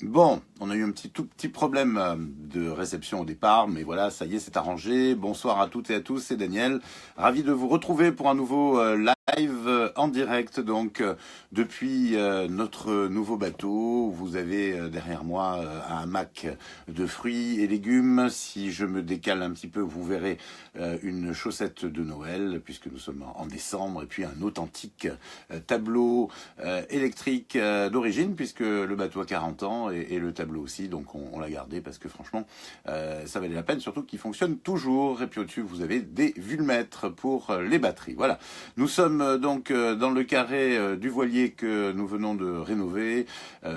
Bon, on a eu un tout petit problème de réception au départ, mais voilà, ça y est, c'est arrangé. Bonsoir à toutes et à tous, c'est Daniel. Ravi de vous retrouver pour un nouveau live en direct, donc depuis notre nouveau bateau. Vous avez derrière moi un hamac de fruits et légumes. Si je me décale un petit peu, vous verrez une chaussette de Noël, puisque nous sommes en décembre, et puis un authentique tableau électrique d'origine, puisque le bateau a 40 ans. Et le tableau aussi, donc on l'a gardé parce que franchement ça valait la peine, surtout qu'il fonctionne toujours. Et puis au-dessus vous avez des vulmètres pour les batteries. Voilà, nous sommes donc dans le carré du voilier que nous venons de rénover,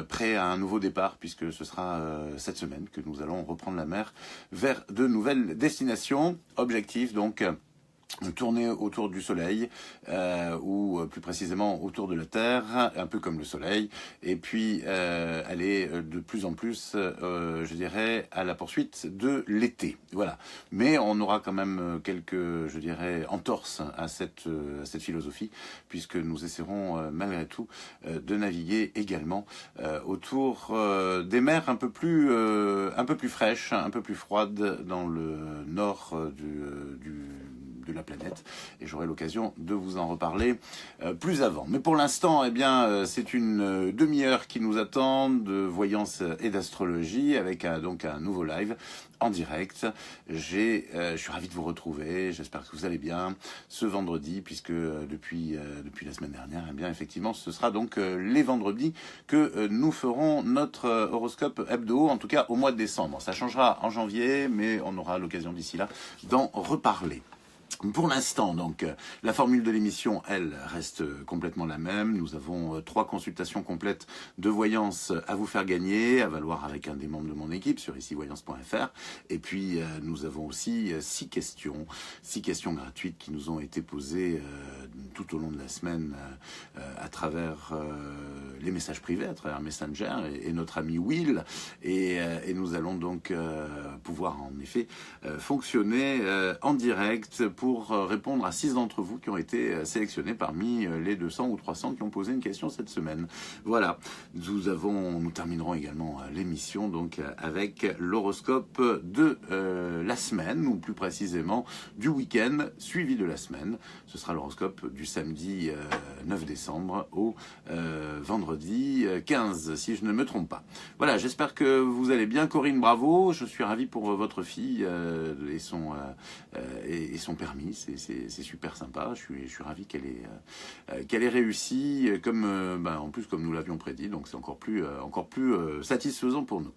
prêt à un nouveau départ, puisque ce sera cette semaine que nous allons reprendre la mer vers de nouvelles destinations. Objectif donc tourner autour du soleil, ou plus précisément autour de la Terre, un peu comme le soleil, et puis aller de plus en plus, je dirais, à la poursuite de l'été. Voilà. Mais on aura quand même quelques, je dirais, entorses à cette philosophie, puisque nous essaierons malgré tout de naviguer également autour des mers un peu plus fraîches, un peu plus froides dans le nord de la planète, et j'aurai l'occasion de vous en reparler plus avant. Mais pour l'instant, eh bien, c'est une demi-heure qui nous attend de voyance et d'astrologie avec donc un nouveau live en direct. Je suis ravi de vous retrouver, j'espère que vous allez bien ce vendredi, puisque depuis la semaine dernière, eh bien, effectivement, ce sera donc les vendredis que nous ferons notre horoscope hebdo, en tout cas au mois de décembre. Ça changera en janvier, mais on aura l'occasion d'ici là d'en reparler. Pour l'instant, donc, la formule de l'émission, elle, reste complètement la même. Nous avons 3 consultations complètes de voyance à vous faire gagner, à valoir avec un des membres de mon équipe sur icivoyance.fr. Et puis, nous avons aussi 6 questions gratuites qui nous ont été posées tout au long de la semaine à travers les messages privés, à travers Messenger et notre ami Will. Et nous allons donc pouvoir, en effet, fonctionner en direct pour répondre à 6 d'entre vous qui ont été sélectionnés parmi les 200 ou 300 qui ont posé une question cette semaine. Voilà, nous terminerons également l'émission donc avec l'horoscope de la semaine, ou plus précisément du week-end suivi de la semaine. Ce sera l'horoscope du samedi 9 décembre au vendredi 15, si je ne me trompe pas. Voilà, j'espère que vous allez bien. Corinne, bravo, je suis ravi pour votre fille et son permis. C'est super sympa. Je suis ravi qu'elle ait réussi, en plus comme nous l'avions prédit. Donc c'est encore plus satisfaisant pour nous.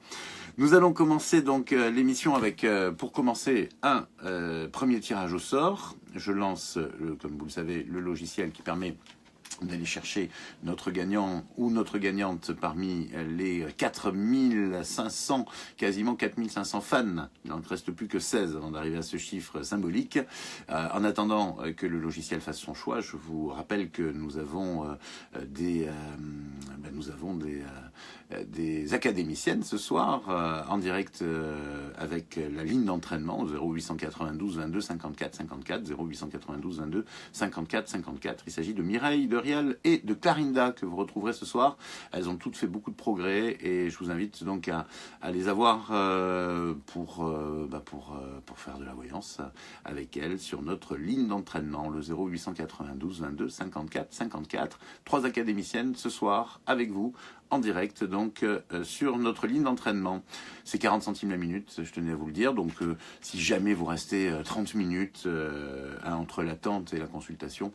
Nous allons commencer donc l'émission avec, pour commencer, un premier tirage au sort. Je lance, comme vous le savez, le logiciel qui permet d'aller chercher notre gagnant ou notre gagnante parmi les 4500, quasiment 4500 fans. Il n'en reste plus que 16 avant d'arriver à ce chiffre symbolique. En attendant que le logiciel fasse son choix, je vous rappelle que nous avons des académiciennes ce soir en direct avec la ligne d'entraînement 0892 22 54 54, 0892 22 54 54. Il s'agit de Mireille, de Riel et de Clarinda que vous retrouverez ce soir. Elles ont toutes fait beaucoup de progrès et je vous invite donc à les avoir pour faire de la voyance avec elles sur notre ligne d'entraînement, le 0892 22 54 54. 3 académiciennes ce soir avec vous en direct donc sur notre ligne d'entraînement. C'est 40 centimes la minute, je tenais à vous le dire. Donc si jamais vous restez 30 minutes entre l'attente et la consultation,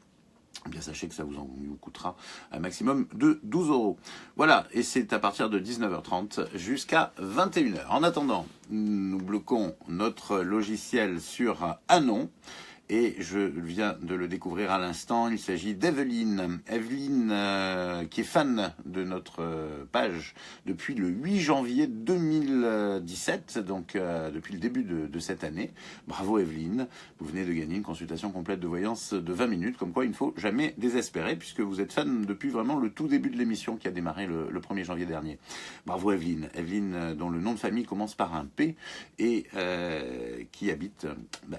eh bien sachez que ça vous coûtera un maximum de 12 €. Voilà, et c'est à partir de 19h30 jusqu'à 21h. En attendant, nous bloquons notre logiciel sur Anon. Et je viens de le découvrir à l'instant, il s'agit d'Evelyne. Evelyne qui est fan de notre page depuis le 8 janvier 2017, donc depuis le début de cette année. Bravo Evelyne, vous venez de gagner une consultation complète de voyance de 20 minutes, comme quoi il ne faut jamais désespérer, puisque vous êtes fan depuis vraiment le tout début de l'émission qui a démarré le 1er janvier dernier. Bravo Evelyne. Evelyne dont le nom de famille commence par un P et qui habite,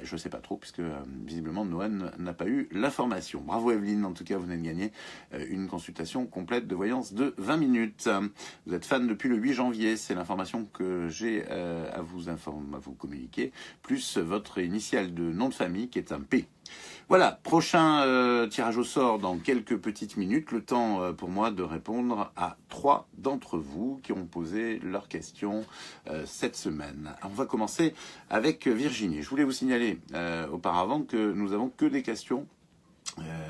je ne sais pas trop, puisque visiblement, Noël n'a pas eu l'information. Bravo Evelyne, en tout cas, vous venez de gagner une consultation complète de voyance de 20 minutes. Vous êtes fan depuis le 8 janvier, c'est l'information que j'ai à vous communiquer, plus votre initiale de nom de famille qui est un P. Voilà, prochain tirage au sort dans quelques petites minutes. Le temps pour moi de répondre à 3 d'entre vous qui ont posé leurs questions cette semaine. On va commencer avec Virginie. Je voulais vous signaler auparavant que nous avons que des questions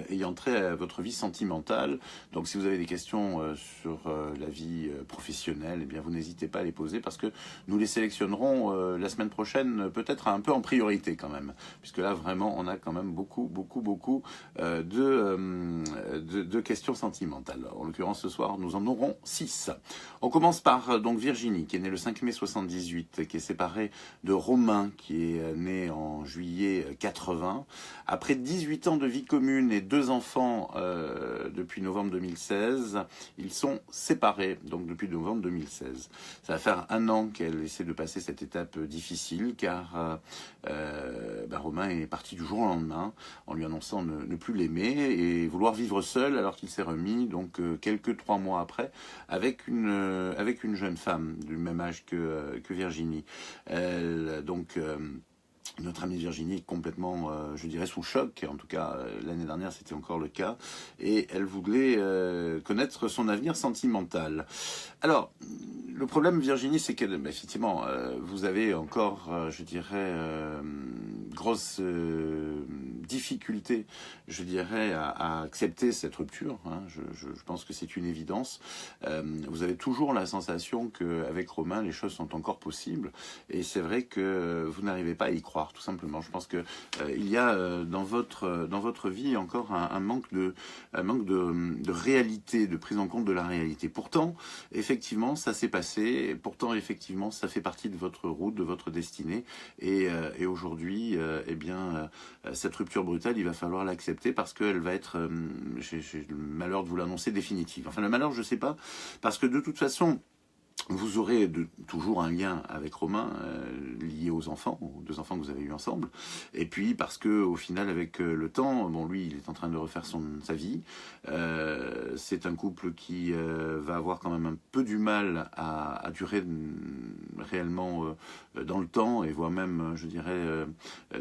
ayant trait à votre vie sentimentale. Donc si vous avez des questions sur la vie professionnelle, eh bien vous n'hésitez pas à les poser parce que nous les sélectionnerons la semaine prochaine, peut-être un peu en priorité quand même, puisque là vraiment on a quand même beaucoup de questions sentimentales. En l'occurrence ce soir nous en aurons 6. On commence par donc Virginie qui est née le 5 mai 78, qui est séparée de Romain qui est né en juillet 80. Après 18 ans de vie commune et 2 enfants depuis novembre 2016. Ils sont séparés, donc depuis novembre 2016. Ça va faire 1 an qu'elle essaie de passer cette étape difficile, car Romain est parti du jour au lendemain en lui annonçant ne plus l'aimer et vouloir vivre seul, alors qu'il s'est remis donc quelques 3 mois après avec une jeune femme du même âge que Virginie. Notre amie Virginie est complètement, je dirais, sous choc. En tout cas, l'année dernière, c'était encore le cas. Et elle voulait connaître son avenir sentimental. Alors, le problème, Virginie, c'est que, effectivement, vous avez encore, je dirais, grosse difficulté, je dirais, à accepter cette rupture. Hein. Je pense que c'est une évidence. Vous avez toujours la sensation qu'avec Romain, les choses sont encore possibles. Et c'est vrai que vous n'arrivez pas à y croire, tout simplement. Je pense que il y a dans votre vie encore un manque de réalité, de prise en compte de la réalité. Pourtant, effectivement, ça s'est passé. Et pourtant, effectivement, ça fait partie de votre route, de votre destinée. Et aujourd'hui, cette rupture brutale, il va falloir l'accepter parce qu'elle va être, j'ai le malheur de vous l'annoncer, définitive. Enfin, le malheur, je ne sais pas, parce que de toute façon, vous aurez toujours un lien avec Romain lié aux 2 enfants que vous avez eus ensemble. Et puis parce que au final, avec le temps, lui, il est en train de refaire sa vie. C'est un couple qui va avoir quand même un peu du mal à durer réellement dans le temps et voire même, je dirais,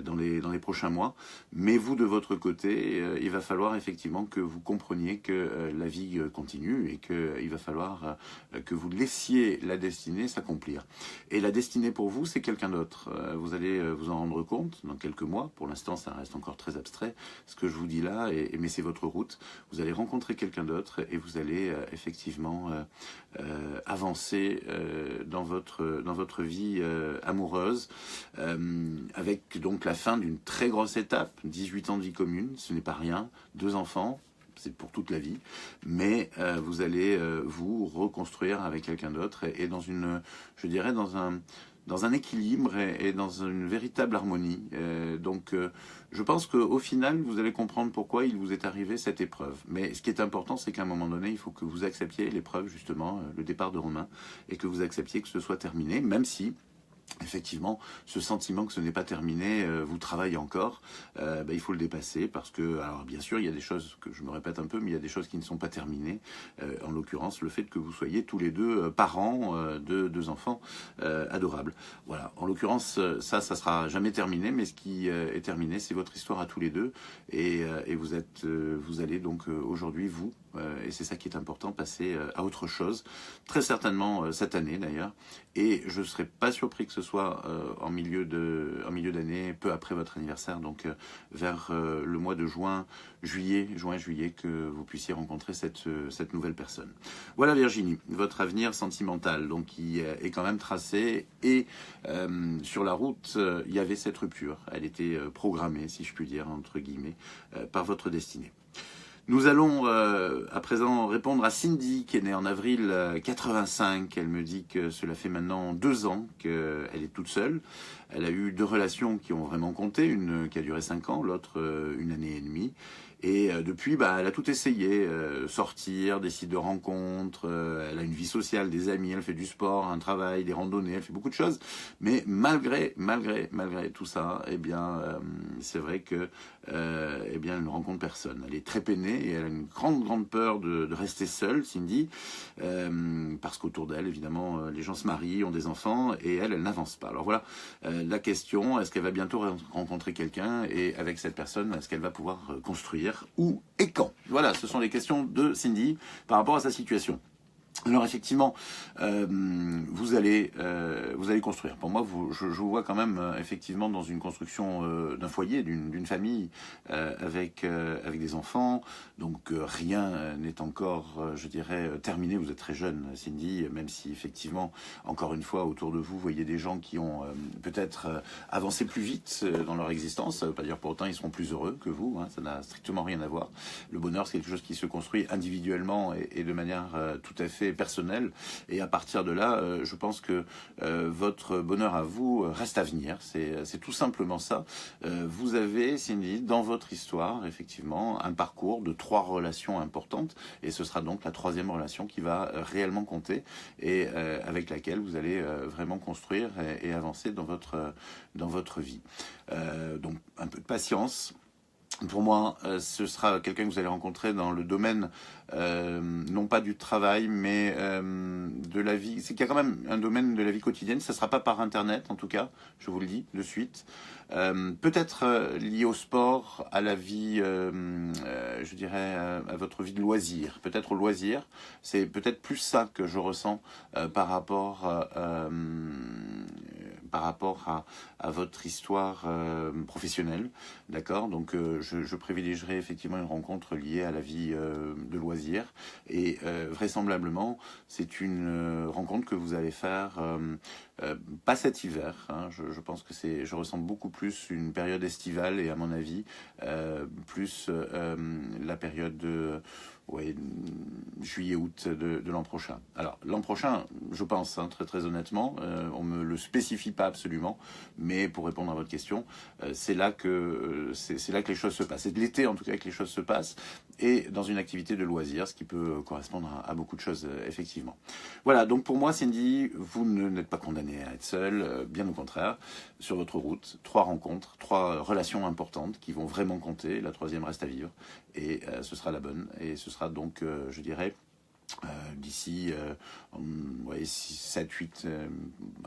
dans les prochains mois. Mais vous, de votre côté, il va falloir effectivement que vous compreniez que la vie continue et qu'il va falloir que vous laissiez la destinée s'accomplir. Et la destinée pour vous, c'est quelqu'un d'autre. Vous allez vous en rendre compte dans quelques mois. Pour l'instant, ça reste encore très abstrait, ce que je vous dis là, mais c'est votre route. Vous allez rencontrer quelqu'un d'autre et vous allez effectivement avancer dans votre vie amoureuse, avec donc la fin d'une très grosse étape, 18 ans de vie commune, ce n'est pas rien, 2 enfants, c'est pour toute la vie, mais vous allez vous reconstruire avec quelqu'un d'autre et dans je dirais dans un équilibre et dans une véritable harmonie. Donc je pense qu'au final, vous allez comprendre pourquoi il vous est arrivé cette épreuve. Mais ce qui est important, c'est qu'à un moment donné, il faut que vous acceptiez l'épreuve, justement, le départ de Romain, et que vous acceptiez que ce soit terminé, même si effectivement, ce sentiment que ce n'est pas terminé vous travaille encore, il faut le dépasser parce que, alors bien sûr, il y a des choses que je me répète un peu, mais il y a des choses qui ne sont pas terminées. En l'occurrence, le fait que vous soyez tous les deux parents de 2 enfants adorables. Voilà. En l'occurrence, ça sera jamais terminé, mais ce qui est terminé, c'est votre histoire à tous les deux, et vous allez donc aujourd'hui et c'est ça qui est important, passer à autre chose, très certainement cette année d'ailleurs, et je ne serais pas surpris que ce soit en milieu d'année, peu après votre anniversaire, donc vers le mois de juin-juillet, que vous puissiez rencontrer cette nouvelle personne. Voilà Virginie, votre avenir sentimental, donc qui est quand même tracé, et sur la route, il y avait cette rupture, elle était programmée, si je puis dire, entre guillemets, par votre destinée. Nous allons à présent répondre à Cindy, qui est née en avril 85. Elle me dit que cela fait maintenant 2 ans qu'elle est toute seule. Elle a eu 2 relations qui ont vraiment compté, une qui a duré 5 ans, l'autre 1 année et demie. Et depuis, bah, elle a tout essayé, sortir, des sites de rencontres, elle a une vie sociale, des amis, elle fait du sport, un travail, des randonnées, elle fait beaucoup de choses. Mais malgré tout ça, eh bien, c'est vrai que, eh bien, elle ne rencontre personne. Elle est très peinée et elle a une grande peur de rester seule, Cindy, parce qu'autour d'elle, évidemment, les gens se marient, ont des enfants, et elle n'avance pas. Alors voilà, la question, est-ce qu'elle va bientôt rencontrer quelqu'un, et avec cette personne, est-ce qu'elle va pouvoir construire, où et quand? Voilà, ce sont les questions de Cindy par rapport à sa situation. Alors effectivement, vous allez construire. Pour moi, je vous vois quand même effectivement dans une construction d'un foyer, d'une famille avec des enfants. Donc rien n'est encore, je dirais, terminé. Vous êtes très jeune, Cindy, même si effectivement, encore une fois, autour de vous, vous voyez des gens qui ont peut-être avancé plus vite dans leur existence. Ça ne veut pas dire pour autant ils seront plus heureux que vous. Hein, ça n'a strictement rien à voir. Le bonheur, c'est quelque chose qui se construit individuellement et de manière tout à fait personnel, et à partir de là, je pense que votre bonheur à vous reste à venir. C'est tout simplement ça. Vous avez, Cindy, dans votre histoire, effectivement, un parcours de 3 relations importantes, et ce sera donc la 3e relation qui va réellement compter, et avec laquelle vous allez vraiment construire et avancer dans votre vie. Donc un peu de patience. Pour moi, ce sera quelqu'un que vous allez rencontrer dans le domaine, non pas du travail, mais de la vie. C'est qu'il y a quand même un domaine de la vie quotidienne. Ça ne sera pas par Internet, en tout cas, je vous le dis de suite. Peut-être lié au sport, à la vie, je dirais, à votre vie de loisir. Peut-être au loisir. C'est peut-être plus ça que je ressens par rapport à votre histoire professionnelle, d'accord? Donc je privilégierais effectivement une rencontre liée à la vie de loisirs, et vraisemblablement c'est une rencontre que vous allez faire pas cet hiver, hein. Je pense que je ressens beaucoup plus une période estivale, et à mon avis plus la période de juillet-août de l'an prochain. Alors, l'an prochain, je pense, hein, très honnêtement, on ne me le spécifie pas absolument, mais pour répondre à votre question, c'est là que les choses se passent. C'est de l'été, en tout cas, que les choses se passent, et dans une activité de loisir, ce qui peut correspondre à beaucoup de choses, effectivement. Voilà, donc pour moi, Cindy, vous n'êtes pas condamné à être seul, bien au contraire, sur votre route. 3 rencontres, 3 relations importantes qui vont vraiment compter. La 3e reste à vivre, et ce sera la bonne, et ce sera donc, je dirais, d'ici 7, 8,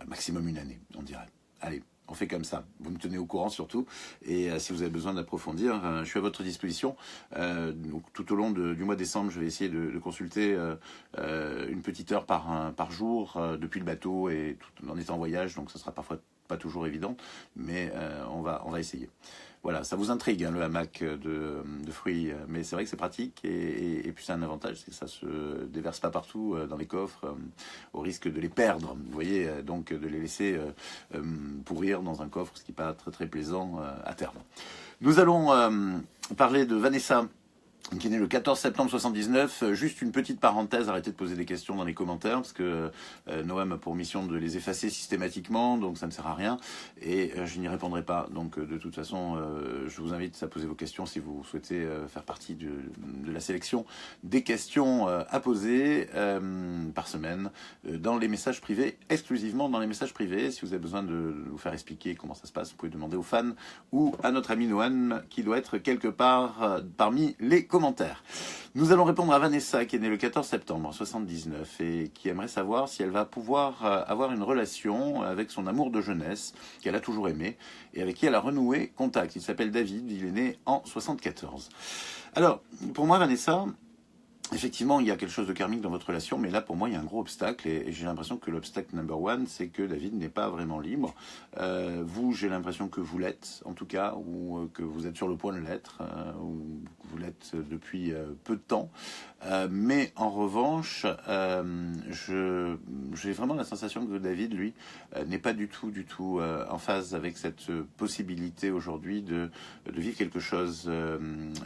maximum une année, on dirait. Allez, on fait comme ça. Vous me tenez au courant surtout, et si vous avez besoin d'approfondir, je suis à votre disposition. Donc, tout au long du mois de décembre, je vais essayer de consulter une petite heure par jour depuis le bateau, et tout en étant en voyage, donc ça sera parfois pas toujours évident, mais on va essayer. Voilà, ça vous intrigue, hein, le hamac de fruits, mais c'est vrai que c'est pratique, et puis c'est un avantage, c'est que ça se déverse pas partout dans les coffres, au risque de les perdre, vous voyez, donc de les laisser pourrir dans un coffre, ce qui n'est pas très plaisant à terme. Nous allons parler de Vanessa, qui est née le 14 septembre 79. Juste une petite parenthèse, arrêtez de poser des questions dans les commentaires, parce que Noam a pour mission de les effacer systématiquement, donc ça ne sert à rien, et je n'y répondrai pas. Donc de toute façon, je vous invite à poser vos questions si vous souhaitez faire partie de la sélection des questions à poser par semaine, dans les messages privés, exclusivement dans les messages privés. Si vous avez besoin de vous faire expliquer comment ça se passe, vous pouvez demander aux fans ou à notre ami Noam, qui doit être quelque part parmi les commentaires. Nous allons répondre à Vanessa, qui est née le 14 septembre 79, et qui aimerait savoir si elle va pouvoir avoir une relation avec son amour de jeunesse, qu'elle a toujours aimé, et avec qui elle a renoué contact. Il s'appelle David, il est né en 74. Alors, pour moi, Vanessa, effectivement, il y a quelque chose de karmique dans votre relation, mais là, pour moi, il y a un gros obstacle, et j'ai l'impression que l'obstacle number 1, c'est que David n'est pas vraiment libre. Vous, j'ai l'impression que vous l'êtes, en tout cas, ou que vous êtes sur le point de l'être, ou que vous l'êtes depuis peu de temps. Mais en revanche, j'ai vraiment la sensation que David, lui, n'est pas du tout en phase avec cette possibilité aujourd'hui de vivre quelque chose,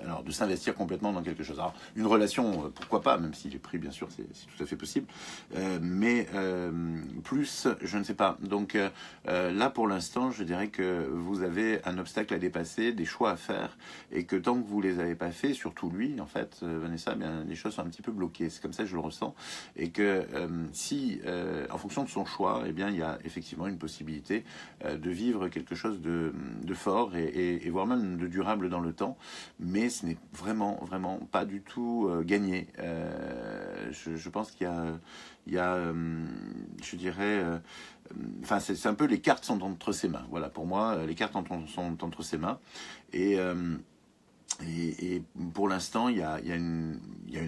alors de s'investir complètement dans quelque chose. Alors, une relation, pourquoi pas, même s'il est pris, bien sûr, c'est tout à fait possible. Mais plus, je ne sais pas. Donc là, pour l'instant, je dirais que vous avez un obstacle à dépasser, des choix à faire, et que tant que vous les avez pas fait, surtout lui, en fait, Vanessa, eh bien, les choses sont un petit peu bloquées. C'est comme ça que je le ressens, et que si, en fonction de son choix, eh bien, il y a effectivement une possibilité de vivre quelque chose de fort et voire même de durable dans le temps, mais ce n'est vraiment pas du tout gagné. Je pense qu'il y a je dirais, enfin c'est un peu, les cartes sont entre ses mains. Voilà, pour moi, les cartes sont entre ses mains. Et et pour l'instant, il y a une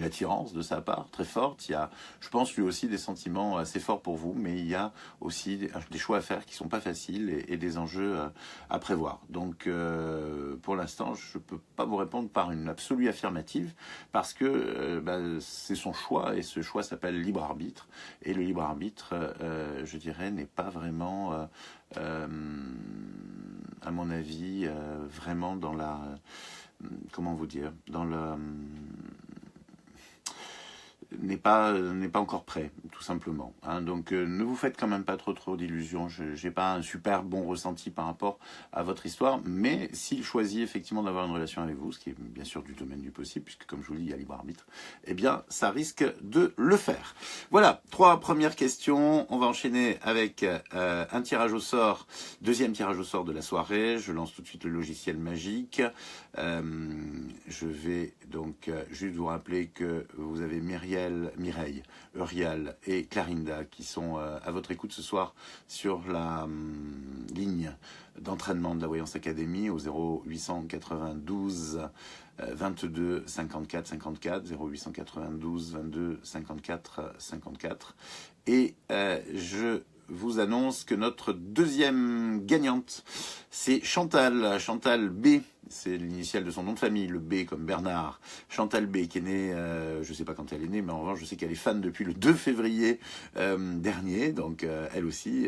attirance de sa part très forte. Il y a, je pense, lui aussi des sentiments assez forts pour vous, mais il y a aussi des choix à faire qui sont pas faciles et des enjeux à prévoir. Donc, pour l'instant, je peux pas vous répondre par une absolue affirmative parce que c'est son choix et ce choix s'appelle libre arbitre. Et le libre arbitre, je dirais, n'est pas vraiment, à mon avis, vraiment dans la comment vous dire, dans le n'est pas encore prêt, tout simplement. Hein. Donc ne vous faites quand même pas trop d'illusions. Je n'ai pas un super bon ressenti par rapport à votre histoire, mais s'il choisit effectivement d'avoir une relation avec vous, ce qui est bien sûr du domaine du possible, puisque comme je vous le dis, il y a libre arbitre, eh bien ça risque de le faire. Voilà, 3 premières questions. On va enchaîner avec un tirage au sort, deuxième tirage au sort de la soirée. Je lance tout de suite le logiciel magique. Je vais donc juste vous rappeler que vous avez Mireille, Uriel et Clarinda qui sont à votre écoute ce soir sur la ligne d'entraînement de la Voyance Académie au 0892 22 54 54, 0892 22 54 54. Et je vous annonce que notre deuxième gagnante, c'est Chantal B. C'est l'initiale de son nom de famille, le B comme Bernard. Chantal B, qui est née, je ne sais pas quand elle est née, mais en revanche, je sais qu'elle est fan depuis le 2 février dernier. Donc, elle aussi,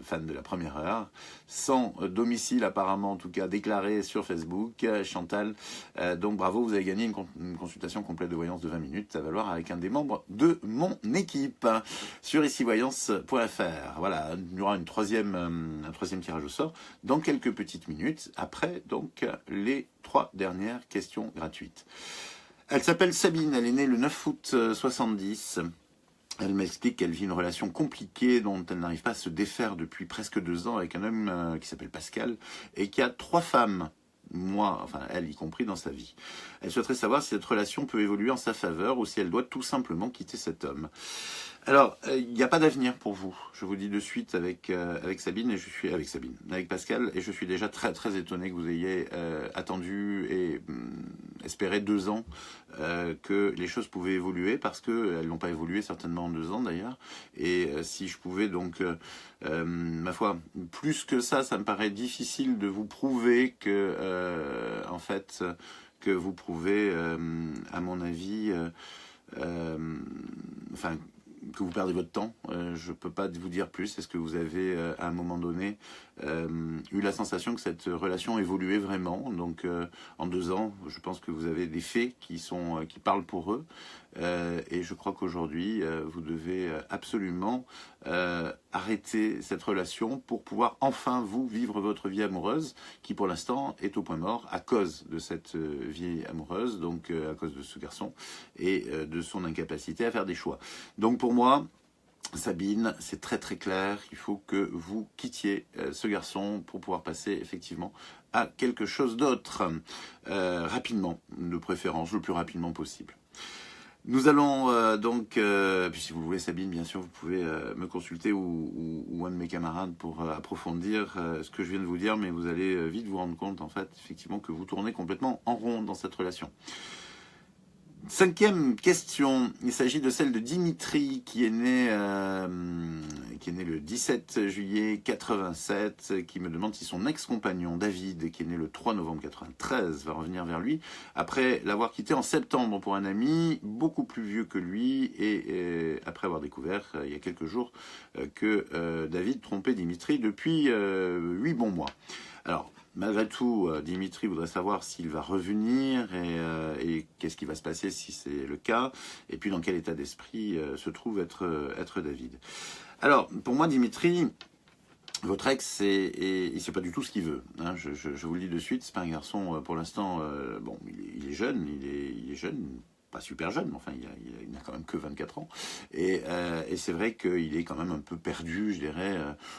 fan de la première heure. Sans domicile, apparemment, en tout cas, déclaré sur Facebook. Chantal, donc bravo, vous avez gagné une consultation complète de voyance de 20 minutes à valoir avec un des membres de mon équipe sur icivoyance.fr. Voilà, il y aura un troisième tirage au sort dans quelques petites minutes. Après, donc, les 3 dernières questions gratuites. Elle s'appelle Sabine, elle est née le 9 août 70. Elle m'explique qu'elle vit une relation compliquée dont elle n'arrive pas à se défaire depuis presque 2 ans avec un homme qui s'appelle Pascal et qui a 3 femmes. Moi, enfin elle y compris dans sa vie. Elle souhaiterait savoir si cette relation peut évoluer en sa faveur ou si elle doit tout simplement quitter cet homme. Alors, il n'y a pas d'avenir pour vous. Je vous dis de suite avec Sabine avec Pascal, et je suis déjà très étonné que vous ayez attendu et espéré 2 ans que les choses pouvaient évoluer, parce que elles n'ont pas évolué certainement en 2 ans d'ailleurs. Et si je pouvais donc, ma foi, plus que ça me paraît difficile de vous prouver que, en fait, que vous prouvez, à mon avis, enfin, que vous perdez votre temps. Je ne peux pas vous dire plus. Est-ce que vous avez, à un moment donné, eu la sensation que cette relation évoluait vraiment? Donc, en 2 ans, je pense que vous avez des faits qui parlent pour eux. Et je crois qu'aujourd'hui, vous devez absolument arrêter cette relation pour pouvoir enfin, vous, vivre votre vie amoureuse, qui pour l'instant est au point mort à cause de cette vie amoureuse, donc à cause de ce garçon, et de son incapacité à faire des choix. Donc pour moi, Sabine, c'est très clair, il faut que vous quittiez ce garçon pour pouvoir passer effectivement à quelque chose d'autre, rapidement, de préférence, le plus rapidement possible. Nous allons donc, puis si vous voulez Sabine, bien sûr, vous pouvez me consulter ou un de mes camarades pour approfondir ce que je viens de vous dire, mais vous allez vite vous rendre compte, en fait, effectivement, que vous tournez complètement en rond dans cette relation. 5e question, il s'agit de celle de Dimitri qui est né le 17 juillet 87, qui me demande si son ex-compagnon David, qui est né le 3 novembre 93, va revenir vers lui après l'avoir quitté en septembre pour un ami beaucoup plus vieux que lui et après avoir découvert il y a quelques jours que David trompait Dimitri depuis 8 bons mois. Alors, malgré tout, Dimitri voudrait savoir s'il va revenir et qu'est-ce qui va se passer si c'est le cas, et puis dans quel état d'esprit se trouve être David. Alors, pour moi, Dimitri, votre ex, il ne sait pas du tout ce qu'il veut. Hein. Je vous le dis de suite, c'est pas un garçon, pour l'instant, bon, il est jeune, il est jeune, pas super jeune, mais enfin, il n'a quand même que 24 ans. Et c'est vrai qu'il est quand même un peu perdu, je dirais,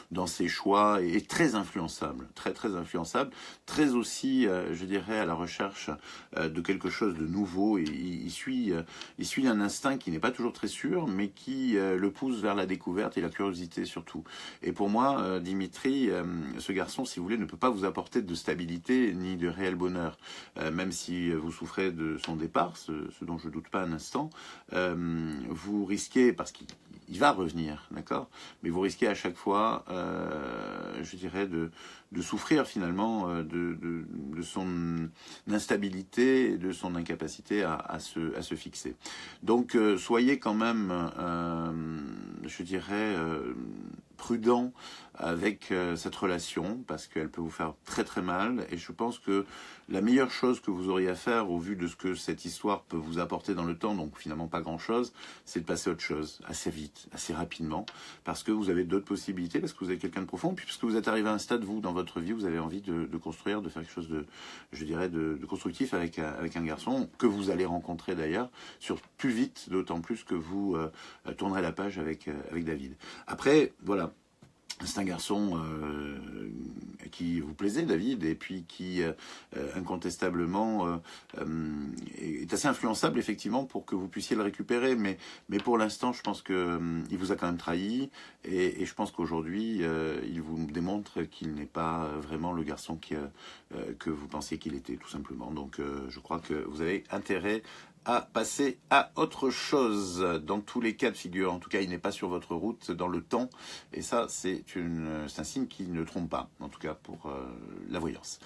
dans ses choix, et très influençable, très très influençable, très aussi, je dirais, à la recherche de quelque chose de nouveau. Et il suit un instinct qui n'est pas toujours très sûr, mais qui le pousse vers la découverte et la curiosité surtout. Et pour moi, Dimitri, ce garçon, si vous voulez, ne peut pas vous apporter de stabilité ni de réel bonheur. Même si vous souffrez de son départ, ce dont je ne doute pas un instant, vous risquez, parce qu'il va revenir, d'accord, mais vous risquez à chaque fois, je dirais, de souffrir finalement de son instabilité et de son incapacité à se fixer. Donc soyez quand même, je dirais, prudent avec cette relation, parce qu'elle peut vous faire très très mal, et je pense que la meilleure chose que vous auriez à faire au vu de ce que cette histoire peut vous apporter dans le temps, donc finalement pas grand chose, c'est de passer à autre chose, assez vite, assez rapidement, parce que vous avez d'autres possibilités, parce que vous avez quelqu'un de profond, puis parce que vous êtes arrivé à un stade, vous, dans votre vie, vous avez envie de construire, de faire quelque chose de, je dirais, de constructif avec un garçon, que vous allez rencontrer d'ailleurs, sur plus vite, d'autant plus que vous tournerez la page avec David. Après, voilà. C'est un garçon qui vous plaisait, David, et puis qui incontestablement est assez influençable, effectivement, pour que vous puissiez le récupérer. Mais pour l'instant, je pense qu'il vous a quand même trahi, et je pense qu'aujourd'hui, il vous démontre qu'il n'est pas vraiment le garçon que vous pensiez qu'il était, tout simplement. Donc, je crois que vous avez intérêt à passer à autre chose dans tous les cas de figure. En tout cas, il n'est pas sur votre route dans le temps, et ça, c'est un signe qui ne trompe pas, en tout cas pour la voyance.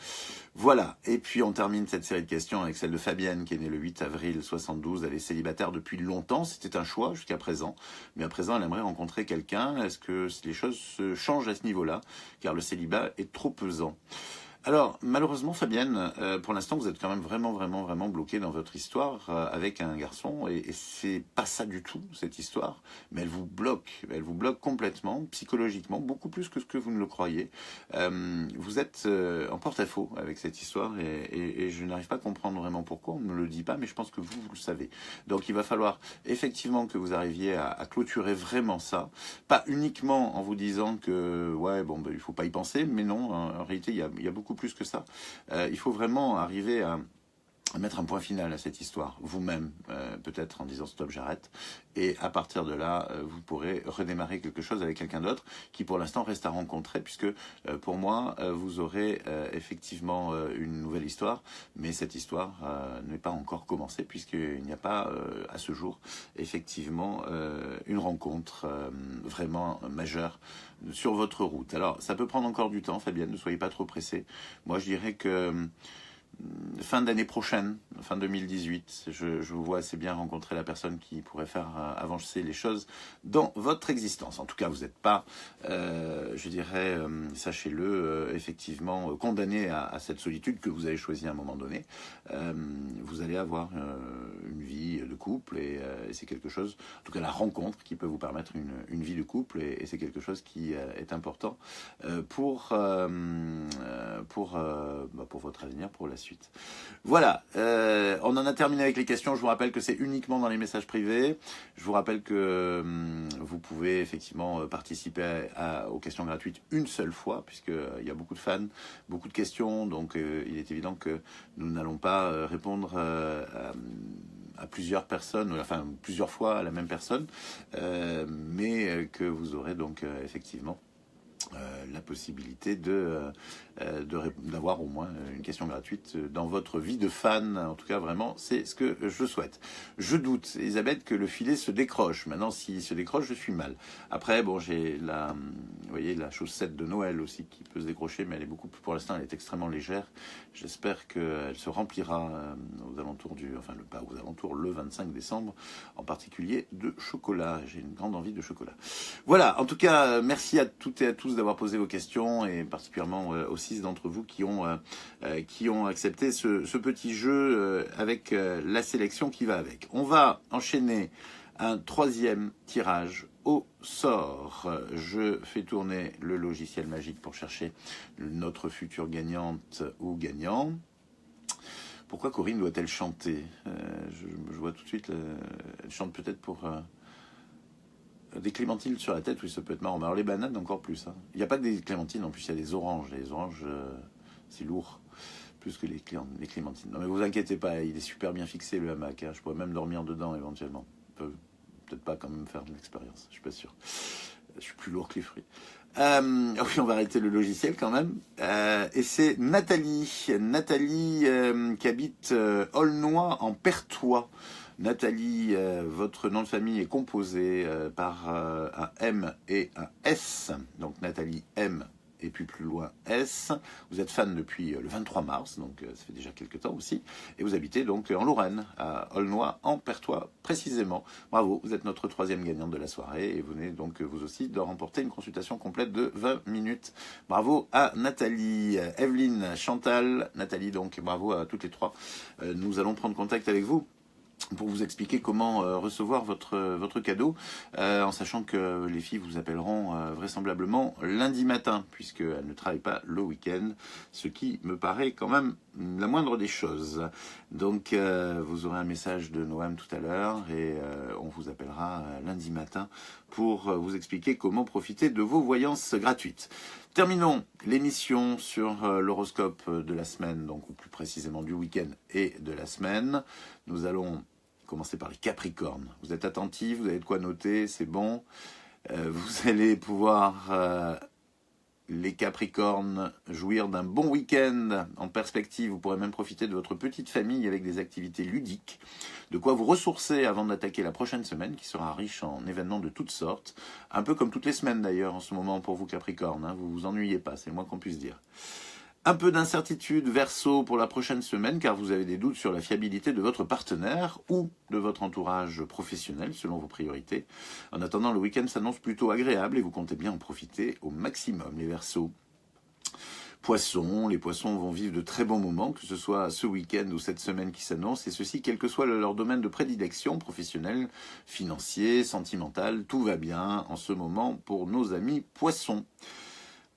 Voilà, et puis on termine cette série de questions avec celle de Fabienne, qui est née le 8 avril 72. Elle est célibataire depuis longtemps, c'était un choix jusqu'à présent, mais à présent, elle aimerait rencontrer quelqu'un. Est-ce que les choses se changent à ce niveau-là, car le célibat est trop pesant? Alors, malheureusement, Fabienne, pour l'instant, vous êtes quand même vraiment bloqué dans votre histoire avec un garçon, et c'est pas ça du tout, cette histoire, mais elle vous bloque complètement, psychologiquement, beaucoup plus que ce que vous ne le croyez. Vous êtes en porte-à-faux avec cette histoire, et je n'arrive pas à comprendre vraiment pourquoi, on ne me le dit pas, mais je pense que vous le savez. Donc, il va falloir effectivement que vous arriviez à clôturer vraiment ça, pas uniquement en vous disant que, ouais, bon, ben, il faut pas y penser, mais non, en réalité, il y a beaucoup plus que ça. Il faut vraiment arriver à mettre un point final à cette histoire, vous-même, peut-être en disant stop, j'arrête, et à partir de là, vous pourrez redémarrer quelque chose avec quelqu'un d'autre qui pour l'instant reste à rencontrer, puisque pour moi, vous aurez effectivement une nouvelle histoire, mais cette histoire n'est pas encore commencée, puisqu'il n'y a pas à ce jour effectivement une rencontre vraiment majeure sur votre route. Alors, ça peut prendre encore du temps, Fabienne, ne soyez pas trop pressée. Moi, je dirais que fin d'année prochaine, fin 2018, je vous vois assez bien rencontrer la personne qui pourrait faire avancer les choses dans votre existence. En tout cas, vous n'êtes pas, je dirais, sachez-le, effectivement, condamné à cette solitude que vous avez choisie à un moment donné. Vous allez avoir une vie de couple, et c'est quelque chose, en tout cas la rencontre qui peut vous permettre une vie de couple, et c'est quelque chose qui est important pour votre avenir, pour la suite. Voilà, on en a terminé avec les questions. Je vous rappelle que c'est uniquement dans les messages privés. Je vous rappelle que vous pouvez effectivement participer aux questions gratuites une seule fois, puisqu'il y a beaucoup de fans, beaucoup de questions, donc il est évident que nous n'allons pas répondre à plusieurs personnes, enfin plusieurs fois à la même personne, mais que vous aurez donc effectivement la possibilité d'avoir au moins une question gratuite dans votre vie de fan. En tout cas, vraiment, c'est ce que je souhaite. Je doute, Elisabeth, que le filet se décroche. Maintenant, s'il se décroche, je suis mal. Après, bon, j'ai vous voyez, la chaussette de Noël aussi qui peut se décrocher, mais elle est beaucoup plus, pour l'instant, elle est extrêmement légère. J'espère qu'elle se remplira aux alentours pas aux alentours, le 25 décembre, en particulier de chocolat. J'ai une grande envie de chocolat. Voilà, en tout cas, merci à toutes et à tous d'avoir posé vos questions, et particulièrement aux 6 d'entre vous qui ont accepté ce petit jeu avec la sélection qui va avec. On va enchaîner un troisième tirage au sort. Je fais tourner le logiciel magique pour chercher notre future gagnante ou gagnant. Pourquoi Corinne doit-elle chanter? Je vois tout de suite, elle chante peut-être pour des clémentines sur la tête, oui, ça peut être marrant. Mais alors les bananes, encore plus. Hein. Il n'y a pas que des clémentines, en plus il y a des oranges. Les oranges, c'est lourd, plus que les clémentines. Non mais vous inquiétez pas, il est super bien fixé le hamac. Hein. Je pourrais même dormir dedans éventuellement. Peut-être pas quand même faire de l'expérience, je suis pas sûr. Je suis plus lourd que les fruits. Oui, on va arrêter le logiciel quand même. Et c'est Nathalie qui habite Aulnoy en Perthois. Nathalie, votre nom de famille est composé par un M et un S. Donc Nathalie M et puis plus loin S. Vous êtes fan depuis le 23 mars, donc ça fait déjà quelques temps aussi. Et vous habitez donc en Lorraine, à Aulnoy en Perthois précisément. Bravo, vous êtes notre 3e gagnante de la soirée et vous venez donc vous aussi de remporter une consultation complète de 20 minutes. Bravo à Nathalie, Evelyne, Chantal, Nathalie, donc bravo à toutes les 3. Nous allons prendre contact avec vous pour vous expliquer comment recevoir votre cadeau, en sachant que les filles vous appelleront vraisemblablement lundi matin, puisqu'elles ne travaillent pas le week-end, ce qui me paraît quand même la moindre des choses. Donc vous aurez un message de Noam tout à l'heure, et on vous appellera lundi matin pour vous expliquer comment profiter de vos voyances gratuites. Terminons l'émission sur l'horoscope de la semaine, donc ou plus précisément du week-end et de la semaine. Nous allons commencer par les Capricornes. Vous êtes attentifs, vous avez de quoi noter, c'est bon. Vous allez pouvoir, les Capricornes, jouir d'un bon week-end en perspective. Vous pourrez même profiter de votre petite famille avec des activités ludiques. De quoi vous ressourcer avant d'attaquer la prochaine semaine, qui sera riche en événements de toutes sortes. Un peu comme toutes les semaines d'ailleurs en ce moment pour vous Capricornes. Hein. Vous vous ennuyez pas, c'est le moins qu'on puisse dire. Un peu d'incertitude Verseau pour la prochaine semaine car vous avez des doutes sur la fiabilité de votre partenaire ou de votre entourage professionnel selon vos priorités. En attendant, le week-end s'annonce plutôt agréable et vous comptez bien en profiter au maximum, les Verseaux. Poissons, les poissons vont vivre de très bons moments, que ce soit ce week-end ou cette semaine qui s'annonce, et ceci quel que soit leur domaine de prédilection, professionnel, financier, sentimental, tout va bien en ce moment pour nos amis poissons.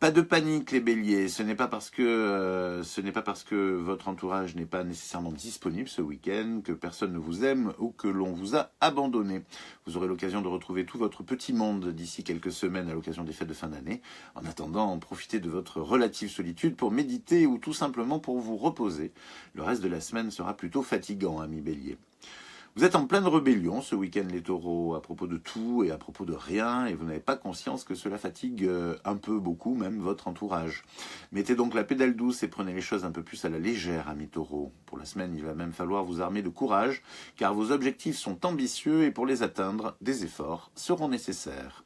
Pas de panique les béliers, ce n'est pas parce que votre entourage n'est pas nécessairement disponible ce week-end, que personne ne vous aime ou que l'on vous a abandonné. Vous aurez l'occasion de retrouver tout votre petit monde d'ici quelques semaines à l'occasion des fêtes de fin d'année. En attendant, profitez de votre relative solitude pour méditer ou tout simplement pour vous reposer. Le reste de la semaine sera plutôt fatigant, amis béliers. Vous êtes en pleine rébellion ce week-end les taureaux à propos de tout et à propos de rien et vous n'avez pas conscience que cela fatigue un peu, beaucoup même votre entourage. Mettez donc la pédale douce et prenez les choses un peu plus à la légère, amis taureaux. Pour la semaine, il va même falloir vous armer de courage car vos objectifs sont ambitieux et pour les atteindre, des efforts seront nécessaires.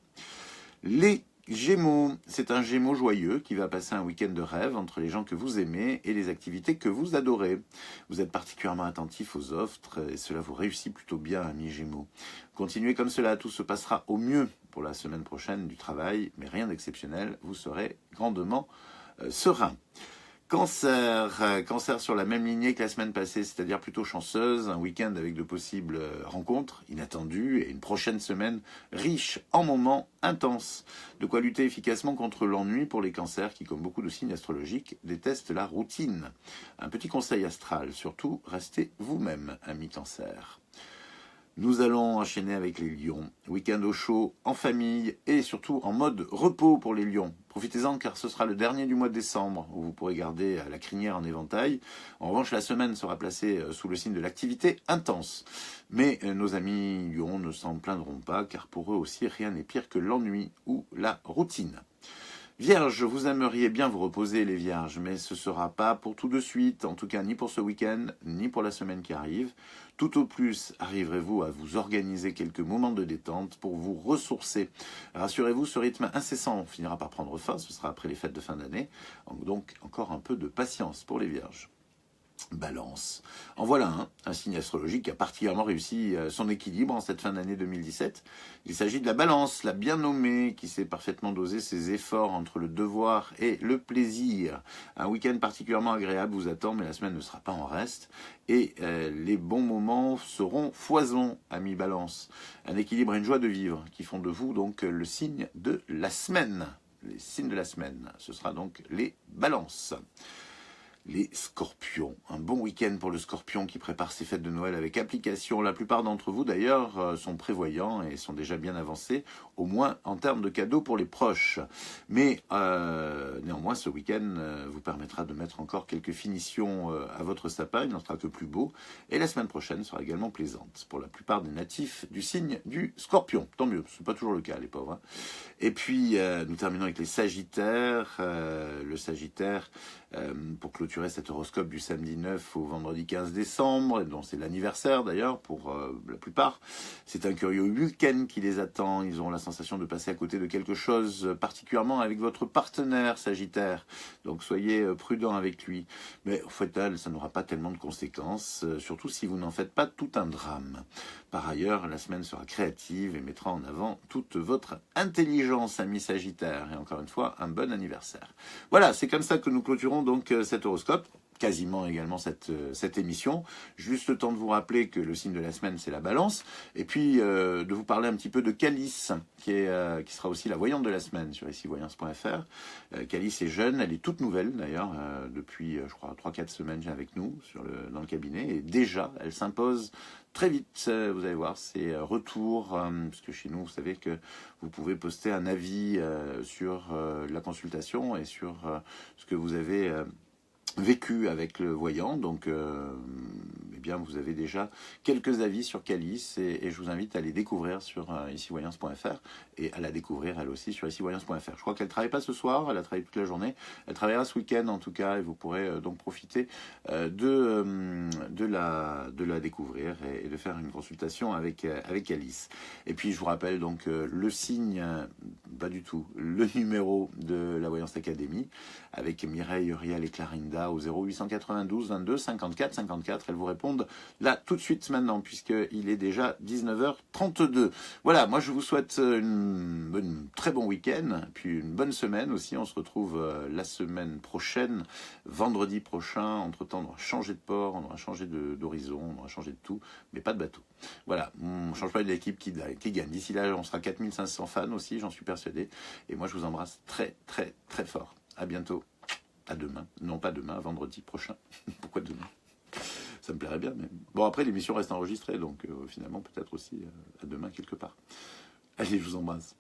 Les Gémeaux, c'est un Gémeaux joyeux qui va passer un week-end de rêve entre les gens que vous aimez et les activités que vous adorez. Vous êtes particulièrement attentif aux offres et cela vous réussit plutôt bien, amis Gémeaux. Continuez comme cela, tout se passera au mieux pour la semaine prochaine du travail, mais rien d'exceptionnel, vous serez grandement serein. Cancer sur la même lignée que la semaine passée, c'est-à-dire plutôt chanceuse, un week-end avec de possibles rencontres inattendues et une prochaine semaine riche en moments intenses. De quoi lutter efficacement contre l'ennui pour les cancers qui, comme beaucoup de signes astrologiques, détestent la routine. Un petit conseil astral, surtout, restez vous-même, ami cancer. Nous allons enchaîner avec les lions. Week-end au chaud, en famille et surtout en mode repos pour les lions. Profitez-en car ce sera le dernier du mois de décembre où vous pourrez garder la crinière en éventail. En revanche, la semaine sera placée sous le signe de l'activité intense. Mais nos amis lions ne s'en plaindront pas car pour eux aussi rien n'est pire que l'ennui ou la routine. Vierge, vous aimeriez bien vous reposer les vierges, mais ce ne sera pas pour tout de suite, en tout cas ni pour ce week-end, ni pour la semaine qui arrive. Tout au plus arriverez-vous à vous organiser quelques moments de détente pour vous ressourcer. Rassurez-vous, ce rythme incessant finira par prendre fin, ce sera après les fêtes de fin d'année, donc encore un peu de patience pour les vierges. Balance. En voilà un signe astrologique qui a particulièrement réussi son équilibre en cette fin d'année 2017. Il s'agit de la Balance, la bien nommée, qui sait parfaitement doser ses efforts entre le devoir et le plaisir. Un week-end particulièrement agréable vous attend, mais la semaine ne sera pas en reste. Et les bons moments seront foison, amis Balance. Un équilibre et une joie de vivre qui font de vous donc le signe de la semaine. Les signes de la semaine, ce sera donc les Balances. Les Scorpions, un bon week-end pour le Scorpion qui prépare ses fêtes de Noël avec application. La plupart d'entre vous d'ailleurs sont prévoyants et sont déjà bien avancés, au moins en termes de cadeaux pour les proches. Mais néanmoins ce week-end vous permettra de mettre encore quelques finitions à votre sapin, il n'en sera que plus beau. Et la semaine prochaine sera également plaisante pour la plupart des natifs du signe du Scorpion. Tant mieux, ce n'est pas toujours le cas les pauvres. Et puis nous terminons avec les Sagittaires. Le Sagittaire, pour clôturer cet horoscope du samedi 9 au vendredi 15 décembre, dont c'est l'anniversaire d'ailleurs pour la plupart. C'est un curieux week-end qui les attend. Ils auront la sensation de passer à côté de quelque chose, particulièrement avec votre partenaire Sagittaire. Donc soyez prudent avec lui. Mais au final, ça n'aura pas tellement de conséquences, surtout si vous n'en faites pas tout un drame. Par ailleurs, la semaine sera créative et mettra en avant toute votre intelligence, ami Sagittaire. Et encore une fois, un bon anniversaire. Voilà, c'est comme ça que nous clôturons donc cet horoscope, quasiment également cette émission. Juste le temps de vous rappeler que le signe de la semaine, c'est la Balance, et puis de vous parler un petit peu de Calice, qui sera aussi la voyante de la semaine sur icivoyance.fr. Calice est jeune, elle est toute nouvelle d'ailleurs, depuis je crois 3-4 semaines avec nous dans le cabinet, et déjà elle s'impose très vite. Vous allez voir, c'est retour, parce que chez nous, vous savez que vous pouvez poster un avis sur la consultation et sur ce que vous avez vécu avec le voyant. Donc eh bien vous avez déjà quelques avis sur Calice, et je vous invite à les découvrir sur icivoyance.fr et à la découvrir elle aussi sur icivoyance.fr. Je crois qu'elle ne travaille pas ce soir, elle a travaillé toute la journée, elle travaillera ce week-end en tout cas, et vous pourrez donc profiter de la découvrir et de faire une consultation avec Calice. Et puis je vous rappelle donc le signe, pas du tout, le numéro de la Voyance Académie avec Mireille, Uriel et Clarinda au 0892 22 54 54. Elles vous répondent là tout de suite maintenant, puisqu'il est déjà 19h32. Voilà, moi je vous souhaite un très bon week-end, puis une bonne semaine aussi. On se retrouve la semaine prochaine, vendredi prochain. Entre-temps, on aura changé de port, on aura changé d'horizon, on aura changé de tout, mais pas de bateau. Voilà, on ne change pas de l'équipe qui gagne. D'ici là, on sera 4500 fans aussi, j'en suis persuadé. Et moi, je vous embrasse très, très, très fort. À bientôt. À demain. Non, pas demain, vendredi prochain. Pourquoi demain? Ça me plairait bien, mais... Bon, après, l'émission reste enregistrée, donc finalement, peut-être aussi à demain quelque part. Allez, je vous embrasse.